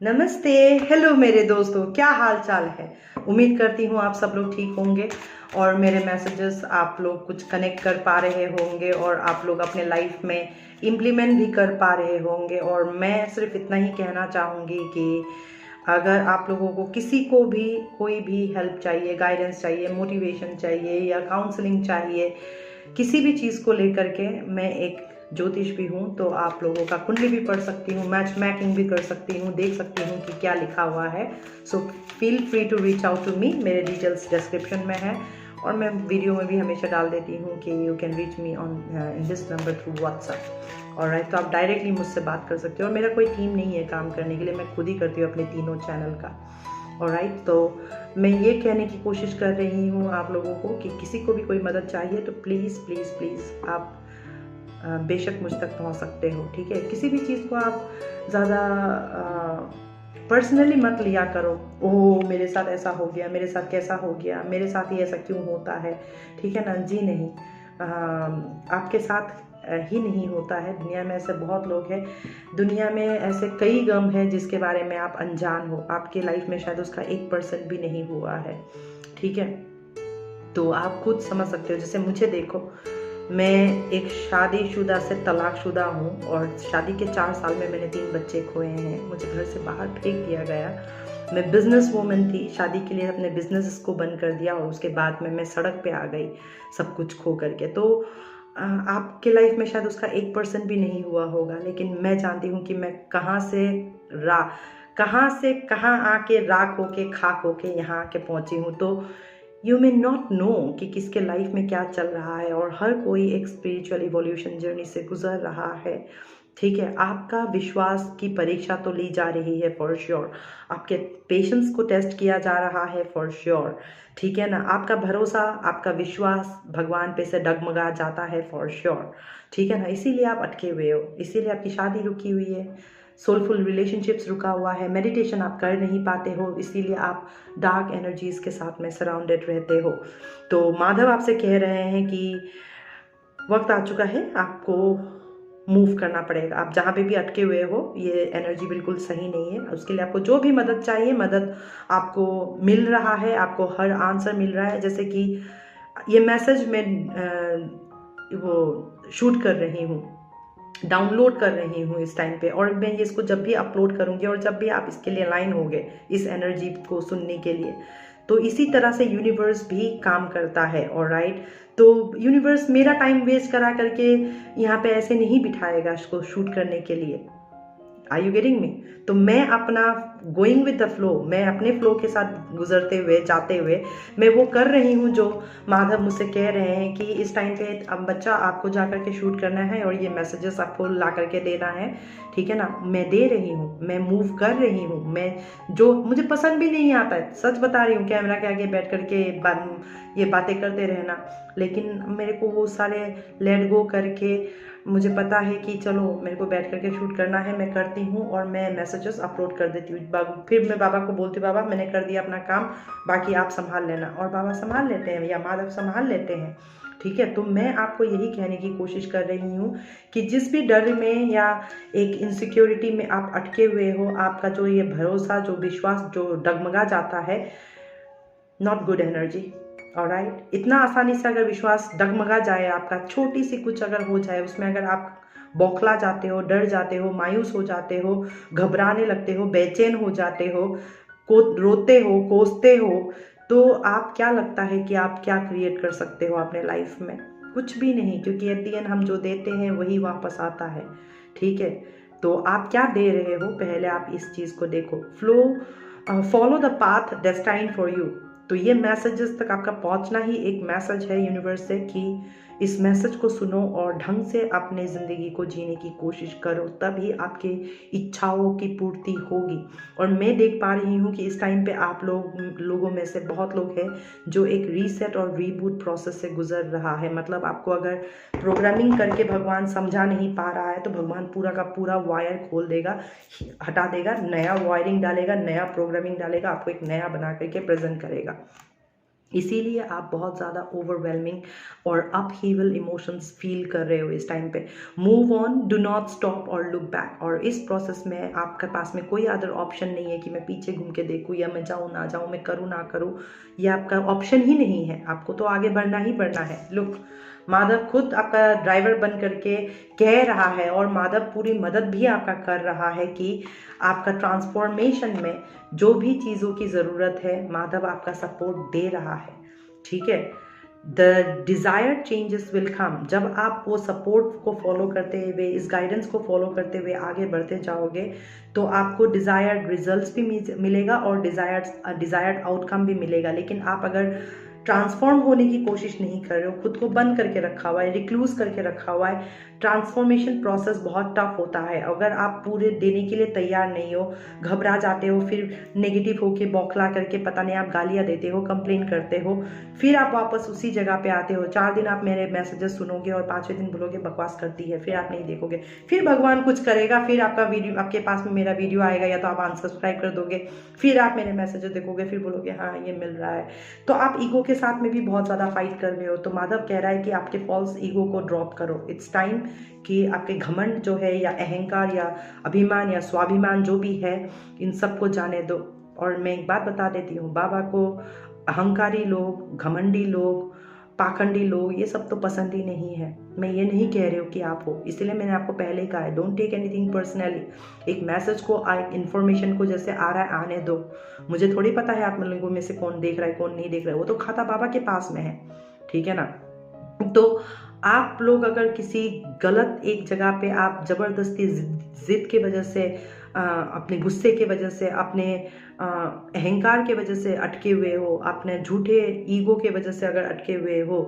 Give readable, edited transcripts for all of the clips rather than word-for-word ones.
नमस्ते। हेलो मेरे दोस्तों, क्या हाल चाल है। उम्मीद करती हूँ आप सब लोग ठीक होंगे और मेरे मैसेजेस आप लोग कुछ कनेक्ट कर पा रहे होंगे और आप लोग अपने लाइफ में इम्प्लीमेंट भी कर पा रहे होंगे। और मैं सिर्फ इतना ही कहना चाहूँगी कि अगर आप लोगों को किसी को भी कोई भी हेल्प चाहिए, गाइडेंस चाहिए, मोटिवेशन चाहिए या काउंसलिंग चाहिए, किसी भी चीज़ को लेकर के, मैं एक ज्योतिष भी हूँ, तो आप लोगों का कुंडली भी पढ़ सकती हूँ, मैच मैकिंग भी कर सकती हूँ, देख सकती हूँ कि क्या लिखा हुआ है। So feel free to reach out to me. मेरे डिटेल्स डिस्क्रिप्शन में है और मैं वीडियो में भी हमेशा डाल देती हूँ कि you can reach me on in this number through WhatsApp. और राइट, तो आप डायरेक्टली मुझसे बात कर सकते हो और मेरा कोई टीम नहीं है काम करने के लिए, मैं खुद ही करती हूँ अपने तीनों चैनल का। और राइट, तो मैं ये कहने की कोशिश कर रही हूँ आप लोगों को कि किसी को भी कोई मदद चाहिए तो प्लीज़ प्लीज़ प्लीज़ आप बेशक मुझ तक पहुंच सकते हो। ठीक है, किसी भी चीज़ को आप ज़्यादा पर्सनली मत लिया करो। ओह मेरे साथ ऐसा हो गया, मेरे साथ कैसा हो गया, मेरे साथ ही ऐसा क्यों होता है। ठीक है ना जी, नहीं, आपके साथ ही नहीं होता है, दुनिया में ऐसे बहुत लोग हैं, दुनिया में ऐसे कई गम हैं जिसके बारे में आप अनजान हो, आपके लाइफ में शायद उसका 1% भी नहीं हुआ है। ठीक है, तो आप खुद समझ सकते हो। जैसे मुझे देखो, मैं एक शादीशुदा से तलाकशुदा हूँ और शादी के 4 साल में मैंने 3 बच्चे खोए हैं, मुझे घर से बाहर फेंक दिया गया। मैं बिजनेस वूमन थी, शादी के लिए अपने बिजनेस को बंद कर दिया और उसके बाद में मैं सड़क पे आ गई सब कुछ खो करके। तो आपके लाइफ में शायद उसका 1% भी नहीं हुआ होगा, लेकिन मैं जानती हूँ कि मैं रा कहाँ से कहाँ आके राख होके खाक होके यहाँ आके पहुँची हूँ। तो यू मे नॉट नो कि किसके लाइफ में क्या चल रहा है और हर कोई एक स्पिरिचुअल इवोल्यूशन जर्नी से गुजर रहा है। ठीक है, आपका विश्वास की परीक्षा तो ली जा रही है फॉर श्योर, आपके पेशेंस को टेस्ट किया जा रहा है फॉर श्योर। ठीक है ना, आपका भरोसा, आपका विश्वास भगवान पे से डगमगा जाता है फॉर श्योर। ठीक है ना, इसीलिए आप अटके हुए हो, इसीलिए आपकी शादी रुकी हुई है, सोलफुल रिलेशनशिप्स रुका हुआ है, मेडिटेशन आप कर नहीं पाते हो, इसीलिए आप डार्क एनर्जीज के साथ में सराउंडेड रहते हो। तो माधव आपसे कह रहे हैं कि वक्त आ चुका है, आपको मूव करना पड़ेगा। आप जहाँ पे भी अटके हुए हो, ये एनर्जी बिल्कुल सही नहीं है। उसके लिए आपको जो भी मदद चाहिए, मदद आपको मिल रहा है, आपको हर आंसर मिल रहा है। जैसे कि ये मैसेज मैं वो शूट कर रही हूँ, डाउनलोड कर रही हूँ इस टाइम पे, और मैं ये इसको जब भी अपलोड करूँगी और जब भी आप इसके लिए लाइन होंगे इस एनर्जी को सुनने के लिए, तो इसी तरह से यूनिवर्स भी काम करता है। और राइट, तो यूनिवर्स मेरा टाइम वेस्ट करा करके यहाँ पे ऐसे नहीं बिठाएगा इसको शूट करने के लिए। Are you getting me? तो मैं अपना गोइंग विद द फ्लो, मैं अपने फ्लो के साथ गुजरते हुए जाते हुए मैं वो कर रही हूँ जो माधव मुझसे कह रहे हैं कि इस टाइम पे अब बच्चा आपको जा करके शूट करना है और ये मैसेजेस आपको ला करके देना है। ठीक है ना, मैं दे रही हूँ, मैं मूव कर रही हूँ। मैं जो मुझे पसंद भी नहीं आता है, सच बता रही हूँ, कैमरा के आगे बैठ करके ये बातें करते रहना, लेकिन मेरे को वो सारे लेट गो करके मुझे पता है कि चलो मेरे को बैठ करके शूट करना है, मैं करती हूँ और मैं मैसेजेस अपलोड कर देती हूँ। फिर मैं बाबा को बोलती हूँ, बाबा मैंने कर दिया अपना काम, बाकी आप संभाल लेना, और बाबा संभाल लेते हैं या माधव संभाल लेते हैं। ठीक है, तो मैं आपको यही कहने की कोशिश कर रही हूँ कि जिस भी डर में या एक इनसिक्योरिटी में आप अटके हुए हो, आपका जो ये भरोसा, जो विश्वास जो डगमगा जाता है, नॉट गुड एनर्जी। ऑलराइट, इतना आसानी से अगर विश्वास डगमगा जाए आपका, छोटी सी कुछ अगर हो जाए उसमें, अगर आप बौखला जाते हो, डर जाते हो, मायूस हो जाते हो, घबराने लगते हो, बेचैन हो जाते हो, को रोते हो, कोसते हो, तो आप क्या लगता है कि आप क्या क्रिएट कर सकते हो अपने लाइफ में? कुछ भी नहीं, क्योंकि एट द एंड हम जो देते हैं वही वापस आता है। ठीक है, तो आप क्या दे रहे हो, पहले आप इस चीज़ को देखो। Flow, follow the path destined for you. तो ये मैसेजेस तक आपका पहुंचना ही एक मैसेज है यूनिवर्स से कि इस मैसेज को सुनो और ढंग से अपने ज़िंदगी को जीने की कोशिश करो, तभी आपके इच्छाओं की पूर्ति होगी। और मैं देख पा रही हूँ कि इस टाइम पे आप लोगों में से बहुत लोग हैं जो एक रीसेट और रीबूट प्रोसेस से गुजर रहा है। मतलब आपको अगर प्रोग्रामिंग करके भगवान समझा नहीं पा रहा है तो भगवान पूरा का पूरा वायर खोल देगा, हटा देगा, नया वायरिंग डालेगा, नया प्रोग्रामिंग डालेगा, आपको एक नया बना करके प्रेजेंट करेगा। इसीलिए आप बहुत ज़्यादा ओवरवेलमिंग और अपहीवल इमोशंस फील कर रहे हो इस टाइम पे। Move on, do not stop और लुक बैक। और इस प्रोसेस में आपके पास में कोई अदर ऑप्शन नहीं है कि मैं पीछे घूम के देखूँ या मैं जाऊँ ना जाऊँ, मैं करूँ ना करूँ, ये आपका ऑप्शन ही नहीं है। आपको तो आगे बढ़ना ही बढ़ना है। लुक, माधव खुद आपका ड्राइवर बन करके कह रहा है और माधव पूरी मदद भी आपका कर रहा है कि आपका ट्रांसफॉर्मेशन में जो भी चीज़ों की ज़रूरत है माधव आपका सपोर्ट दे रहा है। ठीक है, the desired changes will come. जब आप वो सपोर्ट को फॉलो करते हुए, इस गाइडेंस को फॉलो करते हुए आगे बढ़ते जाओगे तो आपको डिज़ायर्ड रिजल्ट्स भी मिलेगा और डिज़ायर्ड आउटकम भी मिलेगा। लेकिन आप अगर ट्रांसफॉर्म होने की कोशिश नहीं कर रहे हो, खुद को बंद करके रखा हुआ है, रिक्लूज करके रखा हुआ है, ट्रांसफॉर्मेशन प्रोसेस बहुत टफ होता है। अगर आप पूरे देने के लिए तैयार नहीं हो, घबरा जाते हो, फिर नेगेटिव होके बौखला करके पता नहीं आप गालियाँ देते हो, कंप्लेन करते हो, फिर आप वापस उसी जगह पे आते हो। 4 दिन आप मेरे मैसेजेस सुनोगे और 5वें दिन बोलोगे बकवास करती है, फिर आप नहीं देखोगे, फिर भगवान कुछ करेगा, फिर आपका वीडियो आपके पास में मेरा वीडियो आएगा या तो आप अनसब्सक्राइब कर दोगे, फिर आप मेरे मैसेजेस देखोगे, फिर बोलोगे हाँ ये मिल रहा है। तो आप ईगो के साथ में भी बहुत ज़्यादा फाइट कर रहे हो। तो माधव कह रहा है कि आपके फॉल्स ईगो को ड्रॉप करो। इट्स टाइम कि आपके घमंड जो है या अहंकार या अभिमान या स्वाभिमान जो भी है, इन सबको जाने दो। और मैं एक बात बता देती हूँ, बाबा को अहंकारी लोग, घमंडी लोग, पाखंडी लोग, ये सब तो पसंद ही नहीं है। मैं ये नहीं कह रही हूँ कि आप हो, इसलिए मैंने आपको पहले ही कहा है, डोंट टेक एनीथिंग पर्सनली। एक मैसेज को, इन्फॉर्मेशन को जैसे आ रहा है आने दो। मुझे थोड़ी पता है आप लोगों में से कौन देख रहा है कौन नहीं देख रहा है, वो तो खाता बाबा के पास में है। ठीक है ना। तो आप लोग अगर किसी गलत एक जगह पे आप जबरदस्ती जिद के वजह से, अपने गुस्से के वजह से, अपने अहंकार के वजह से अटके हुए हो, अपने झूठे ईगो के वजह से अगर अटके हुए हो,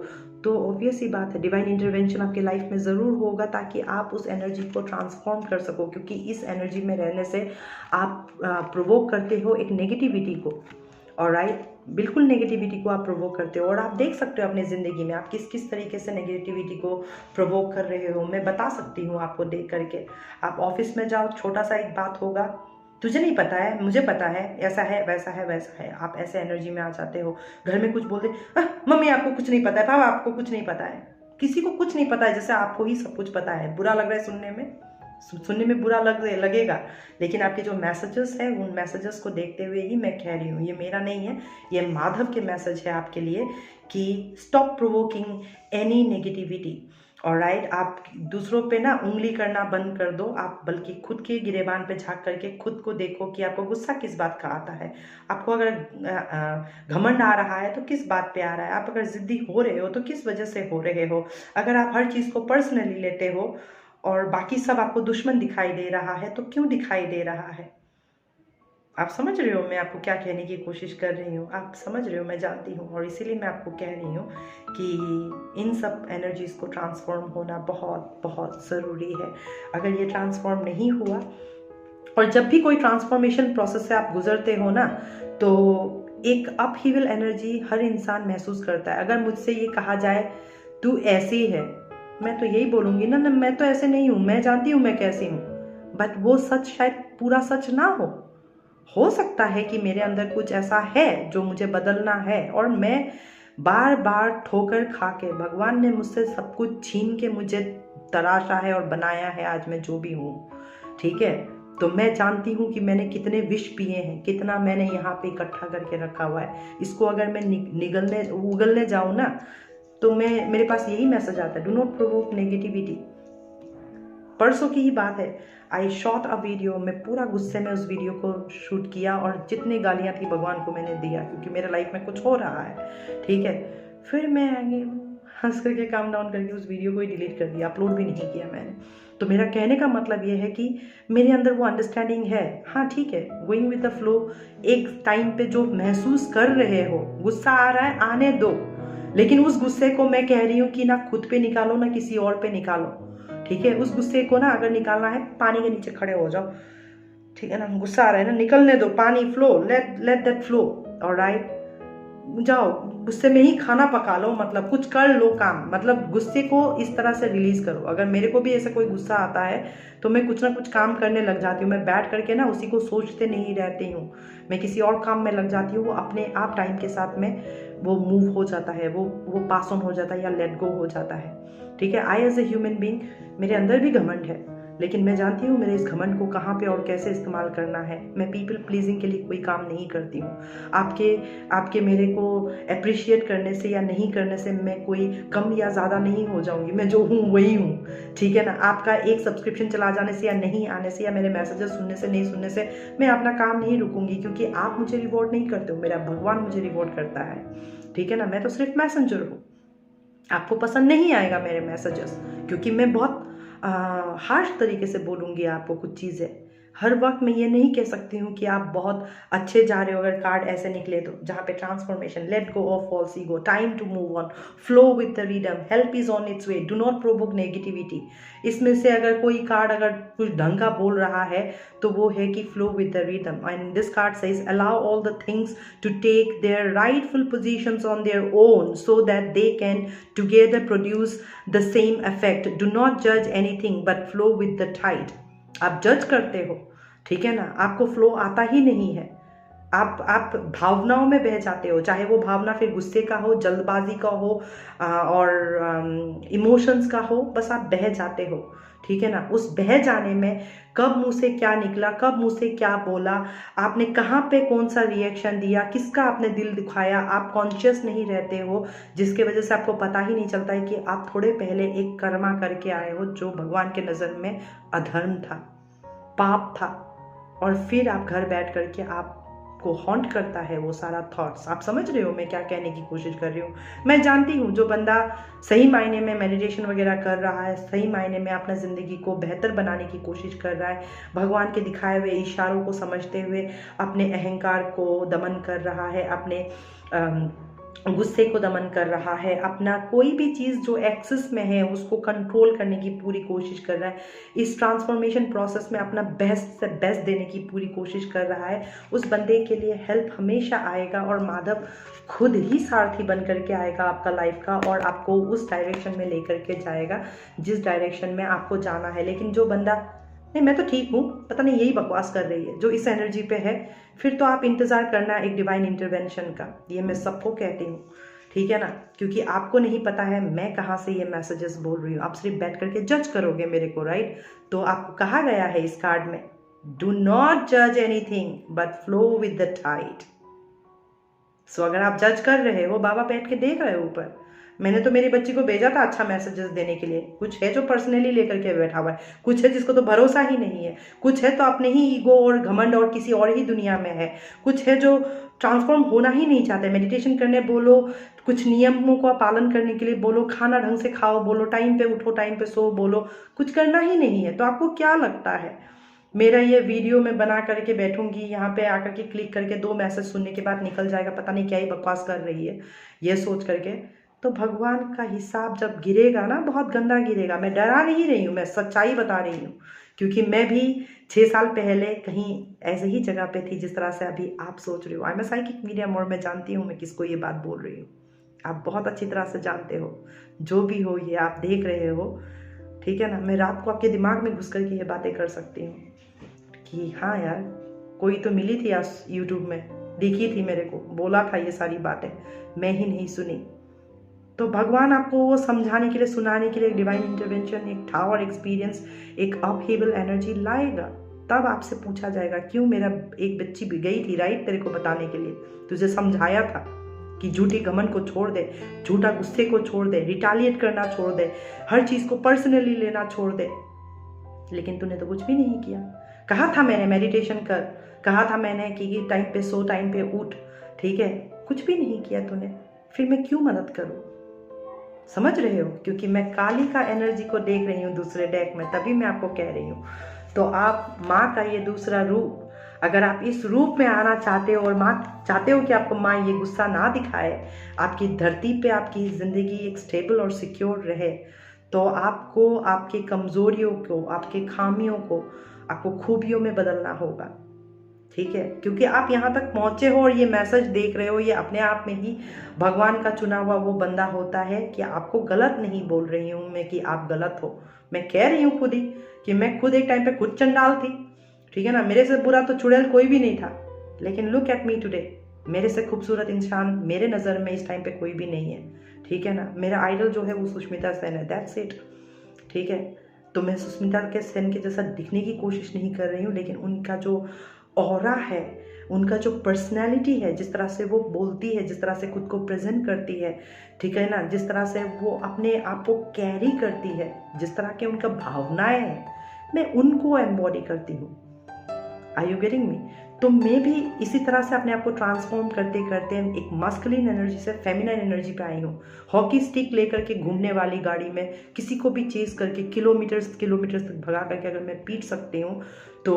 तो ऑब्वियस ही बात है डिवाइन इंटरवेंशन आपके लाइफ में ज़रूर होगा ताकि आप उस एनर्जी को ट्रांसफॉर्म कर सको। क्योंकि इस एनर्जी में रहने से आप प्रोवोक करते हो एक नेगेटिविटी को। ऑलराइट, बिल्कुल नेगेटिविटी को आप प्रोवोक करते हो। और आप देख सकते हो अपनी ज़िंदगी में आप किस किस तरीके से नेगेटिविटी को प्रोवोक कर रहे हो। मैं बता सकती हूँ आपको देख करके। आप ऑफिस में जाओ, छोटा सा एक बात होगा, तुझे नहीं पता है, मुझे पता है, ऐसा है वैसा है वैसा है, आप ऐसे एनर्जी में आ जाते हो। घर में कुछ बोलते, मम्मी आपको कुछ नहीं पता है, पापा आपको कुछ नहीं पता है। किसी को कुछ नहीं पता है, जैसे आपको ही सब कुछ पता है। बुरा लग रहा है सुनने में बुरा लगेगा, लेकिन आपके जो मैसेजेस हैं उन मैसेजेस को देखते हुए ही मैं कह रही हूँ, ये मेरा नहीं है, ये माधव के मैसेज है आपके लिए कि stop provoking any negativity. Alright, आप दूसरों पे ना उंगली करना बंद कर दो, आप बल्कि खुद के गिरेबान पे झांक करके खुद को देखो कि आपको गुस्सा किस बात का आता है। आपको अगर घमंड आ रहा है तो किस बात पे आ रहा है। आप अगर जिद्दी हो रहे हो तो किस वजह से हो रहे हो। अगर आप हर चीज़ को पर्सनली लेते हो और बाकी सब आपको दुश्मन दिखाई दे रहा है, तो क्यों दिखाई दे रहा है। आप समझ रहे हो मैं आपको क्या कहने की कोशिश कर रही हूँ। आप समझ रहे हो, मैं जानती हूँ। और इसीलिए मैं आपको कह रही हूँ कि इन सब एनर्जीज़ को ट्रांसफॉर्म होना बहुत बहुत ज़रूरी है। अगर ये ट्रांसफॉर्म नहीं हुआ, और जब भी कोई ट्रांसफॉर्मेशन प्रोसेस से आप गुजरते हो ना, तो एक अपहीवल एनर्जी हर इंसान महसूस करता है। अगर मुझसे ये कहा जाए तू ऐसी है, मैं तो यही बोलूँगी ना, मैं तो ऐसे नहीं हूँ, मैं जानती हूँ मैं कैसी हूँ। बट वो सच शायद पूरा सच ना हो सकता है कि मेरे अंदर कुछ ऐसा है जो मुझे बदलना है, और मैं बार बार ठोकर खा के, भगवान ने मुझसे सब कुछ छीन के मुझे तराशा है और बनाया है आज मैं जो भी हूँ। ठीक है, तो मैं जानती हूँ कि मैंने कितने विष पिए हैं, कितना मैंने यहाँ पे इकट्ठा करके रखा हुआ है। इसको अगर मैं उगलने जाऊँ ना, तो मेरे पास यही मैसेज आता है, डू नॉट प्रोवोक नेगेटिविटी। परसों की ही बात है, आई शॉट अ वीडियो, मैं पूरा गुस्से में उस वीडियो को शूट किया और जितनी गालियाँ थी भगवान को मैंने दिया, क्योंकि मेरे लाइफ में कुछ हो रहा है। ठीक है, फिर मैं आगे हंस करके काम डाउन करके उस वीडियो को ही डिलीट कर दिया, अपलोड भी नहीं किया मैंने। तो मेरा कहने का मतलब ये है कि मेरे अंदर वो अंडरस्टैंडिंग है। हाँ ठीक है, गोइंग विद द फ्लो। एक टाइम पे जो महसूस कर रहे हो, गुस्सा आ रहा है, आने दो, लेकिन उस गुस्से को मैं कह रही हूँ कि ना खुद पे निकालो ना किसी और पे निकालो। ठीक है, उस गुस्से को ना अगर निकालना है, पानी के नीचे खड़े हो जाओ। ठीक है ना, गुस्सा आ रहा है ना, निकलने दो, पानी flow, let that flow. Alright, जाओ गुस्से में ही खाना पका लो, मतलब कुछ कर लो काम, मतलब गुस्से को इस तरह से रिलीज करो। अगर मेरे को भी ऐसा कोई गुस्सा आता है तो मैं कुछ ना कुछ काम करने लग जाती हूँ, मैं बैठ करके ना उसी को सोचते नहीं रहती हूँ, मैं किसी और काम में लग जाती हूँ, वो अपने आप टाइम के साथ में वो मूव हो जाता है, वो पास ऑन हो जाता है या लेट गो हो जाता है। ठीक है, I as a human being, मेरे अंदर भी घमंड है, लेकिन मैं जानती हूँ मेरे इस घमंड को कहाँ पे और कैसे इस्तेमाल करना है। मैं पीपल प्लीजिंग के लिए कोई काम नहीं करती हूँ। आपके मेरे को अप्रिशिएट करने से या नहीं करने से मैं कोई कम या ज़्यादा नहीं हो जाऊंगी, मैं जो हूँ वही हूँ। ठीक है ना, आपका एक सब्सक्रिप्शन चला जाने से या नहीं आने से या मेरे मैसेजेस सुनने से नहीं सुनने से मैं अपना काम नहीं रुकूंगी, क्योंकि आप मुझे रिवॉर्ड नहीं करते हो, मेरा भगवान मुझे रिवॉर्ड करता है। ठीक है ना, मैं तो सिर्फ मैसेंजर हूँ। आपको पसंद नहीं आएगा मेरे मैसेजेस, क्योंकि मैं बहुत हार्श तरीके से बोलूँगी आपको कुछ चीज़ें। हर वक्त मैं ये नहीं कह सकती हूँ कि आप बहुत अच्छे जा रहे हो अगर कार्ड ऐसे निकले तो, जहाँ पे transformation, let go of false ego, time to move on, flow with the rhythm, help is on its way, do not provoke negativity. इसमें से अगर कोई कार्ड अगर कुछ ढंग का बोल रहा है तो वो है कि flow with the rhythm, and this card says allow all the things to take their rightful positions on their own so that they can together produce the same effect. Do not judge anything but flow with the tide. आप जज करते हो, ठीक है ना, आपको flow आता ही नहीं है, आप भावनाओं में बह जाते हो, चाहे वो भावना फिर गुस्से का हो, जल्दबाजी का हो और इमोशंस का हो, बस आप बह जाते हो। ठीक है ना, उस बह जाने में कब मुंह से क्या निकला, कब मुंह से क्या बोला, आपने कहाँ पे कौन सा रिएक्शन दिया, किसका आपने दिल दुखाया, आप कॉन्शियस नहीं रहते हो, जिसके वजह से आपको पता ही नहीं चलता है कि आप थोड़े पहले एक कर्मा करके आए हो जो भगवान के नज़र में अधर्म था, पाप था, और फिर आप घर बैठ करके आपको हॉन्ट करता है वो सारा थॉट्स। आप समझ रहे हो मैं क्या कहने की कोशिश कर रही हूँ। मैं जानती हूँ जो बंदा सही मायने में मेडिटेशन वगैरह कर रहा है, सही मायने में अपना ज़िंदगी को बेहतर बनाने की कोशिश कर रहा है, भगवान के दिखाए हुए इशारों को समझते हुए अपने अहंकार को दमन कर रहा है, अपने गुस्से को दमन कर रहा है, अपना कोई भी चीज़ जो एक्सेस में है उसको कंट्रोल करने की पूरी कोशिश कर रहा है, इस ट्रांसफॉर्मेशन प्रोसेस में अपना बेस्ट से बेस्ट देने की पूरी कोशिश कर रहा है, उस बंदे के लिए हेल्प हमेशा आएगा और माधव खुद ही सारथी बन करके आएगा आपका लाइफ का, और आपको उस डायरेक्शन में लेकर के जाएगा जिस डायरेक्शन में आपको जाना है। लेकिन जो बंदा नहीं मैं तो ठीक हूँ, पता नहीं यही बकवास कर रही है, जो इस एनर्जी पे है, फिर तो आप इंतज़ार करना एक डिवाइन इंटरवेंशन का, ये मैं सबको कहती हूँ। ठीक है ना, क्योंकि आपको नहीं पता है मैं कहाँ से ये मैसेजेस बोल रही हूँ, आप सिर्फ बैठ करके जज करोगे मेरे को, राइट। तो आपको कहा गया है इस कार्ड में, डू नॉट जज anything but flow with the tide. So अगर आप जज कर रहे हो, बाबा बैठ के देख रहे हो ऊपर, मैंने तो मेरी बच्ची को भेजा था अच्छा मैसेजेस देने के लिए, कुछ है जो पर्सनली लेकर के बैठा हुआ है, कुछ है जिसको तो भरोसा ही नहीं है, कुछ है तो अपने ही ईगो और घमंड और किसी और ही दुनिया में है, कुछ है जो ट्रांसफॉर्म होना ही नहीं चाहते। मेडिटेशन करने बोलो, कुछ नियमों का पालन करने के लिए बोलो, खाना ढंग से खाओ बोलो, टाइम पे उठो टाइम पे सो बोलो, कुछ करना ही नहीं है। तो आपको क्या लगता है मेरा ये वीडियो मैं बना करके बैठूंगी यहाँ पे आकर के क्लिक करके 2 मैसेज सुनने के बाद निकल जाएगा, पता नहीं क्या ही बकवास कर रही है ये सोच करके। तो भगवान का हिसाब जब गिरेगा ना, बहुत गंदा गिरेगा। मैं डरा नहीं रही हूँ, मैं सच्चाई बता रही हूँ, क्योंकि मैं भी 6 साल पहले कहीं ऐसे ही जगह पे थी जिस तरह से अभी आप सोच रहे हो। I am a psychic medium और मैं जानती हूँ मैं किसको ये बात बोल रही हूँ, आप बहुत अच्छी तरह से जानते हो, जो भी हो ये आप देख रहे हो। ठीक है ना, मैं रात को आपके दिमाग में घुस करके ये बातें कर सकती हूँ कि हाँ यार कोई तो मिली थी आज यूट्यूब में, दिखी थी मेरे को, बोला था ये सारी बातें, मैं ही नहीं सुनी। तो भगवान आपको वो समझाने के लिए, सुनाने के लिए एक डिवाइन इंटरवेंशन, एक टावर एक्सपीरियंस, एक अपहीबल एनर्जी लाएगा। तब आपसे पूछा जाएगा क्यों मेरा एक बच्ची भी गई थी, राइट, तेरे को बताने के लिए, तुझे समझाया था कि झूठी घमंड को छोड़ दे, झूठा गुस्से को छोड़ दे, रिटालिएट करना छोड़ दे, हर चीज़ को पर्सनली लेना छोड़ दे, लेकिन तूने तो कुछ भी नहीं किया। कहा था मैंने मेडिटेशन कर, कहा था मैंने कि टाइम पे सो टाइम पे उठ, ठीक है, कुछ भी नहीं किया तूने, फिर मैं क्यों मदद करूं? समझ रहे हो, क्योंकि मैं काली का एनर्जी को देख रही हूँ दूसरे डेक में, तभी मैं आपको कह रही हूँ। तो आप माँ का ये दूसरा रूप, अगर आप इस रूप में आना चाहते हो और माँ चाहते हो कि आपको माँ ये गुस्सा ना दिखाए, आपकी धरती पे आपकी ज़िंदगी एक स्टेबल और सिक्योर रहे, तो आपको आपकी कमज़ोरियों को, आपकी खामियों को, आपको खूबियों में बदलना होगा। ठीक है, क्योंकि आप यहाँ तक पहुँचे हो और ये मैसेज देख रहे हो, ये अपने आप में ही भगवान का चुना हुआ वो बंदा होता है कि आपको गलत नहीं बोल रही हूँ मैं कि आप गलत हो। मैं कह रही हूँ खुद ही कि मैं खुद एक टाइम पे खुद चंडाल थी, ठीक है ना, मेरे से बुरा तो चुड़ैल कोई भी नहीं था, लेकिन लुक एट मी टुडे, मेरे से खूबसूरत इंसान मेरे नज़र में इस टाइम पे कोई भी नहीं है, ठीक है ना। मेरा आइडल जो है वो सुष्मिता सेन है, दैट्स इट, ठीक है। तो मैं सुष्मिता के सेन के जैसा दिखने की कोशिश नहीं कर रही हूँ, लेकिन उनका जो ऑरा है, उनका जो पर्सनैलिटी है, जिस तरह से वो बोलती है, जिस तरह से खुद को प्रेजेंट करती है, ठीक है ना, जिस तरह से वो अपने आप को कैरी करती है, जिस तरह के उनका भावनाएं हैं, मैं उनको एम्बॉडी करती हूँ। Are you getting me? तो मैं भी इसी तरह से अपने आप को ट्रांसफॉर्म करते करते एक मस्कुलिन एनर्जी से फेमिनाइन एनर्जी पे आई हूँ। हॉकी स्टिक लेकर के घूमने वाली गाड़ी में किसी को भी चेस करके किलोमीटर्स तक भगा करके अगर मैं पीट सकती हूँ, तो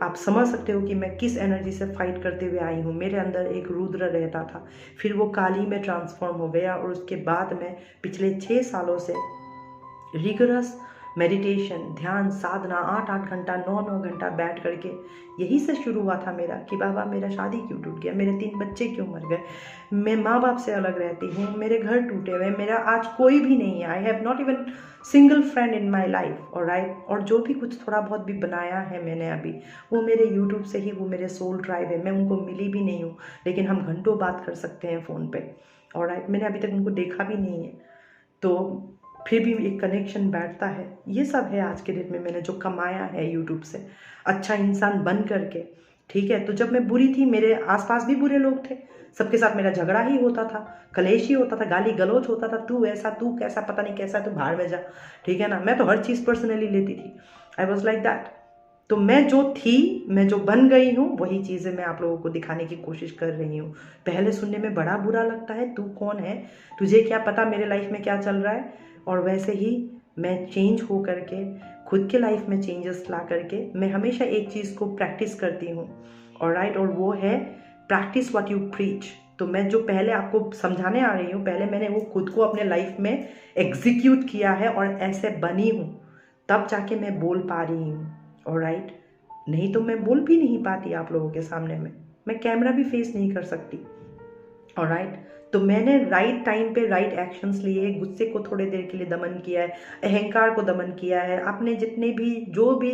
आप समझ सकते हो कि मैं किस एनर्जी से फाइट करते हुए आई हूँ। मेरे अंदर एक रुद्र रहता था, फिर वो काली में ट्रांसफॉर्म हो गया, और उसके बाद मैं पिछले 6 सालों से रिगरस मेडिटेशन, ध्यान, साधना 8-8 घंटा 9-9 घंटा बैठ करके, यही से शुरू हुआ था मेरा कि बाबा मेरा शादी क्यों टूट गया, मेरे 3 बच्चे क्यों मर गए, मैं माँ बाप से अलग रहती हूँ, मेरे घर टूटे हुए, मेरा आज कोई भी नहीं है, I have not even single friend in my life, और राइट, और जो भी कुछ थोड़ा बहुत भी बनाया है मैंने अभी, वो मेरे यूट्यूब से ही, वो मेरे सोल ड्राइव है, मैं उनको मिली भी नहीं हूँ, लेकिन हम घंटों बात कर सकते हैं फ़ोन पे, और राइट, मैंने अभी तक उनको देखा भी नहीं है, तो फिर भी एक कनेक्शन बैठता है। ये सब है आज के डेट में मैंने जो कमाया है यूट्यूब से, अच्छा इंसान बन करके, ठीक है। तो जब मैं बुरी थी, मेरे आसपास भी बुरे लोग थे, सबके साथ मेरा झगड़ा ही होता था, कलेश ही होता था, गाली गलौज होता था, तू ऐसा, तू कैसा, पता नहीं कैसा, तू बाहर में जा, ठीक है ना। मैं तो हर चीज़ पर्सनली लेती थी, आई वॉज लाइक दैट। तो मैं जो थी, मैं जो बन गई हूँ, वही चीज़ें मैं आप लोगों को दिखाने की कोशिश कर रही हूँ। पहले सुनने में बड़ा बुरा लगता है, तू कौन है, तुझे क्या पता मेरे लाइफ में क्या चल रहा है, और वैसे ही मैं चेंज हो करके, खुद के लाइफ में चेंजेस ला करके, मैं हमेशा एक चीज़ को प्रैक्टिस करती हूँ, और राइट, और वो है प्रैक्टिस व्हाट यू प्रीच। तो मैं जो पहले आपको समझाने आ रही हूँ, पहले मैंने वो खुद को अपने लाइफ में एग्जीक्यूट किया है और ऐसे बनी हूँ, तब जाके मैं बोल पा रही हूँ, और राइट, नहीं तो मैं बोल भी नहीं पाती आप लोगों के सामने में, मैं कैमरा भी फेस नहीं कर सकती, और राइट। तो मैंने राइट टाइम पे राइट एक्शंस लिए, गुस्से को थोड़ी देर के लिए दमन किया है, अहंकार को दमन किया है, अपने जितने भी जो भी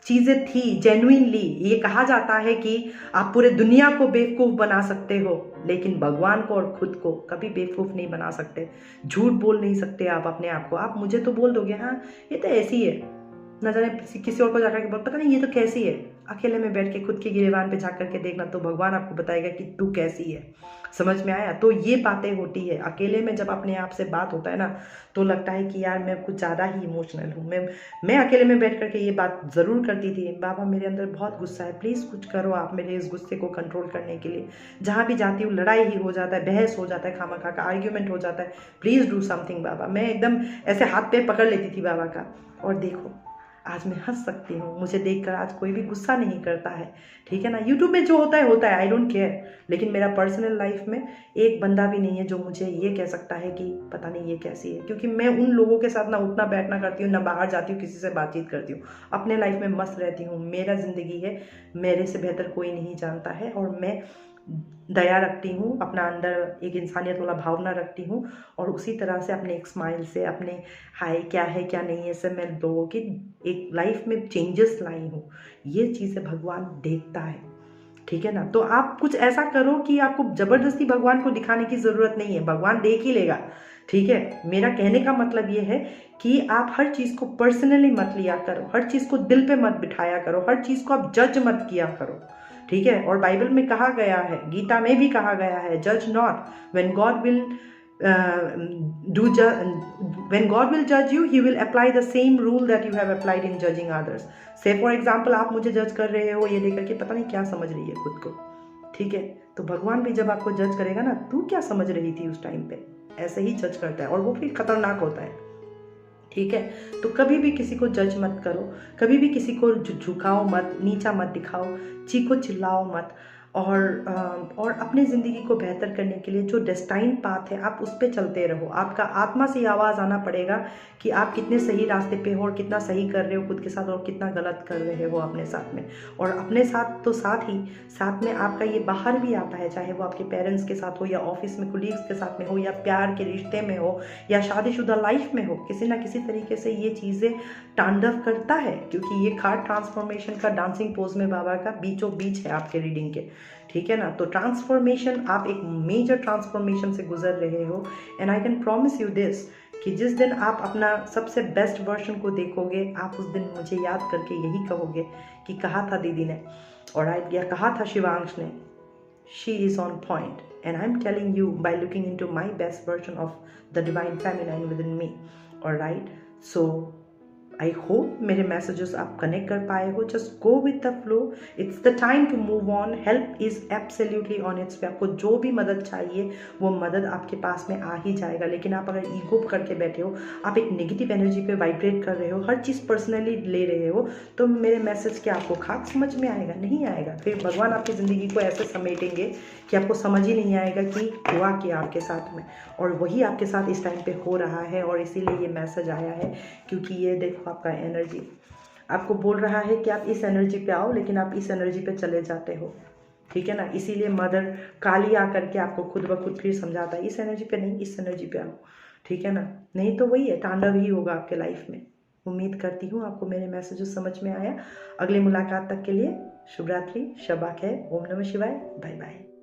चीज़ें थी जेन्युइनली। ये कहा जाता है कि आप पूरे दुनिया को बेवकूफ़ बना सकते हो, लेकिन भगवान को और खुद को कभी बेवकूफ़ नहीं बना सकते। झूठ बोल नहीं सकते आप अपने आप को। आप मुझे तो बोल दोगे हाँ ये तो ऐसी है, न जाने किसी और को जाकर के बोल पता नहीं ये तो कैसी है। अकेले में बैठ के खुद के गिरेबान पे जा करके देखना, तो भगवान आपको बताएगा कि तू कैसी है। समझ में आया? तो ये बातें होती है अकेले में, जब अपने आप से बात होता है ना, तो लगता है कि यार मैं कुछ ज़्यादा ही इमोशनल हूँ। मैं अकेले में बैठ करके ये बात ज़रूर करती थी, बाबा मेरे अंदर बहुत गुस्सा है, प्लीज़ कुछ करो आप मेरे इस गुस्से को कंट्रोल करने के लिए। जहाँ भी जाती हूँ लड़ाई ही हो जाता है, बहस हो जाता है, खामखा का आर्ग्यूमेंट हो जाता है, प्लीज़ डू समथिंग बाबा। मैं एकदम ऐसे हाथ पे पकड़ लेती थी बाबा का, और देखो आज मैं हंस सकती हूँ, मुझे देखकर आज कोई भी गुस्सा नहीं करता है, ठीक है ना। यूट्यूब में जो होता है आई डोंट केयर, लेकिन मेरा पर्सनल लाइफ में एक बंदा भी नहीं है जो मुझे ये कह सकता है कि पता नहीं ये कैसी है, क्योंकि मैं उन लोगों के साथ ना उठना बैठना करती हूँ, ना बाहर जाती हूँ किसी से बातचीत करती हूँ, अपने लाइफ में मस्त रहती हूँ। मेरा ज़िंदगी है, मेरे से बेहतर कोई नहीं जानता है, और मैं दया रखती हूँ, अपना अंदर एक इंसानियत वाला भावना रखती हूँ, और उसी तरह से अपने एक स्माइल से, अपने हाय क्या है क्या नहीं है से मैं लोगों की एक लाइफ में चेंजेस लाई हूँ। ये चीज़ें भगवान देखता है, ठीक है ना। तो आप कुछ ऐसा करो कि आपको ज़बरदस्ती भगवान को दिखाने की ज़रूरत नहीं है, भगवान देख ही लेगा, ठीक है। मेरा कहने का मतलब ये है कि आप हर चीज़ को पर्सनली मत लिया करो, हर चीज़ को दिल पे मत बिठाया करो, हर चीज़ को आप जज मत किया करो, ठीक है। और बाइबल में कहा गया है, गीता में भी कहा गया है, जज not, when God will when God will judge you, he will apply the same rule that you have applied in judging others. Say for example, आप मुझे जज कर रहे हो, ये देख करके पता नहीं क्या समझ रही है खुद को, ठीक है। तो भगवान भी जब आपको जज करेगा ना, तू क्या समझ रही थी उस टाइम पे, ऐसे ही जज करता है, और वो भी खतरनाक होता है, ठीक है। तो कभी भी किसी को जज मत करो, कभी भी किसी को झुकाओ मत, नीचा मत दिखाओ, चीखो चिल्लाओ मत, और अपने ज़िंदगी को बेहतर करने के लिए जो डेस्टाइन पाथ है आप उस पे चलते रहो। आपका आत्मा से आवाज़ आना पड़ेगा कि आप कितने सही रास्ते पे हो और कितना सही कर रहे हो खुद के साथ और कितना गलत कर रहे हो अपने साथ में। और अपने साथ तो साथ में आपका ये बाहर भी आता है, चाहे वो आपके पेरेंट्स के साथ हो या ऑफिस में कोलीग्स के साथ में हो या प्यार के रिश्ते में हो या शादीशुदा लाइफ में हो, किसी ना किसी तरीके से ये चीज़ें तांडव करता है, क्योंकि ये कार्ड ट्रांसफॉर्मेशन का डांसिंग पोज में बाबा का बीचों बीच है आपके रीडिंग के, ठीक है ना। तो ट्रांसफॉर्मेशन, आप एक मेजर ट्रांसफॉर्मेशन से गुजर रहे हो। And I can promise you this कि जिस दिन आप अपना सबसे बेस्ट वर्जन को देखोगे, आप उस दिन मुझे याद करके यही कहोगे कि कहा था दीदी ने, और या कहा था शिवांश ने, she is on point. And I am telling you by looking into my best version of the divine feminine within me. Alright, so I hope मेरे मैसेजेस आप कनेक्ट कर पाए हो। Just go with the flow, it's the time to move on. Help is absolutely on its way. आपको जो भी मदद चाहिए वो मदद आपके पास में आ ही जाएगा। लेकिन आप अगर ईगो करके बैठे हो, आप एक नेगेटिव एनर्जी पे वाइब्रेट कर रहे हो, हर चीज़ पर्सनली ले रहे हो, तो मेरे मैसेज क्या आपको खाक समझ में आएगा? नहीं आएगा। फिर भगवान आपकी ज़िंदगी को ऐसे समेटेंगे कि आपको समझ ही नहीं आएगा कि हुआ क्या आपके साथ में। और वही आपके साथ इस टाइम पे हो रहा है, और इसीलिए ये मैसेज आया है, क्योंकि ये देखो आपका एनर्जी आपको बोल रहा है कि आप इस एनर्जी पे आओ, लेकिन आप इस एनर्जी पे चले जाते हो, ठीक है ना। इसीलिए मदर काली आकर के आपको खुद ब खुद फिर समझाता है, इस एनर्जी पे नहीं, इस एनर्जी पे आओ, ठीक है ना। नहीं तो वही है, तांडव ही होगा आपके लाइफ में। उम्मीद करती हूँ आपको मेरे मैसेजेस समझ में आया। अगली मुलाकात तक के लिए शुभ रात्रि, शबा खैर, ओम नमः शिवाय, बाय बाय।